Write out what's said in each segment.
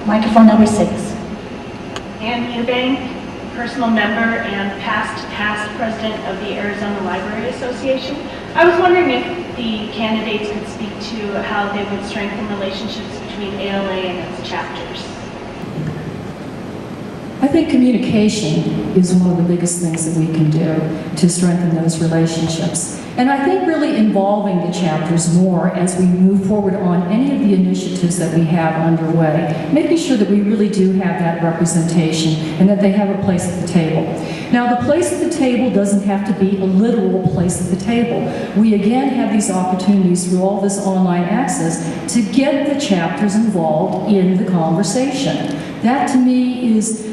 Microphone number 6. Ann Eubank, personal member and past president of the Arizona Library Association. I was wondering if the candidates could speak to how they would strengthen relationships between ALA and its chapters. I think communication is one of the biggest things that we can do to strengthen those relationships. And I think really involving the chapters more as we move forward on any of the initiatives that we have underway, making sure that we really do have that representation and that they have a place at the table. Now, the place at the table doesn't have to be a literal place at the table. We again have these opportunities through all this online access to get the chapters involved in the conversation. That to me is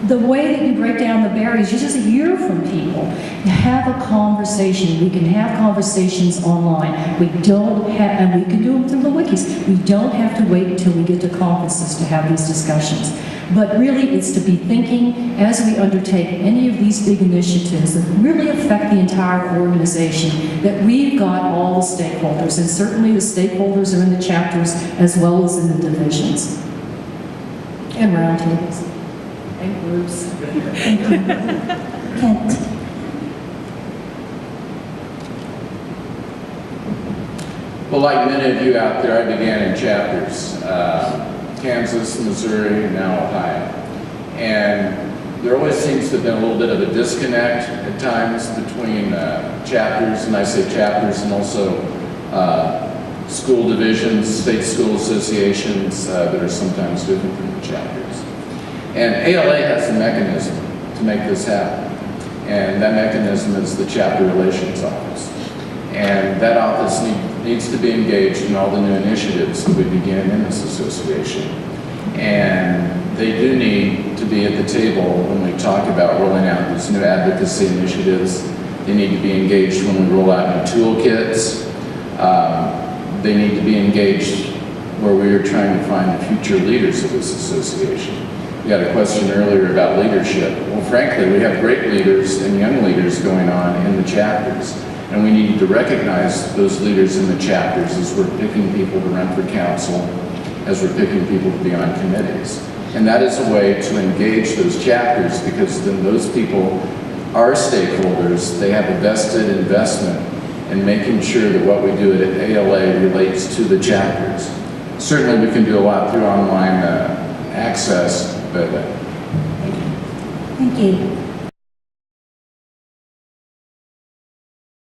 the way that you break down the barriers. You just hear from people. Have a conversation. We can have conversations online. We don't have, and we can do them through the wikis. We don't have to wait until we get to conferences to have these discussions. But really, it's to be thinking as we undertake any of these big initiatives that really affect the entire organization, that we've got all the stakeholders, and certainly the stakeholders are in the chapters as well as in the divisions and roundtables. And groups. Thank you. Kent. Well, like many of you out there, I began in chapters. Kansas, Missouri, and now Ohio. And there always seems to have been a little bit of a disconnect at times between chapters, and I say chapters, and also school divisions, state school associations that are sometimes different from the chapters. And ALA has a mechanism to make this happen. And that mechanism is the Chapter Relations Office. And that office needs to be engaged in all the new initiatives that we begin in this association. And they do need to be at the table when we talk about rolling out these new advocacy initiatives. They need to be engaged when we roll out new toolkits. They need to be engaged where we are trying to find the future leaders of this association. We had a question earlier about leadership. Well, frankly, we have great leaders and young leaders going on in the chapters. And we need to recognize those leaders in the chapters as we're picking people to run for council, as we're picking people to be on committees. And that is a way to engage those chapters, because then those people are stakeholders. They have a vested investment in making sure that what we do at ALA relates to the chapters. Certainly we can do a lot through online access, but Thank you.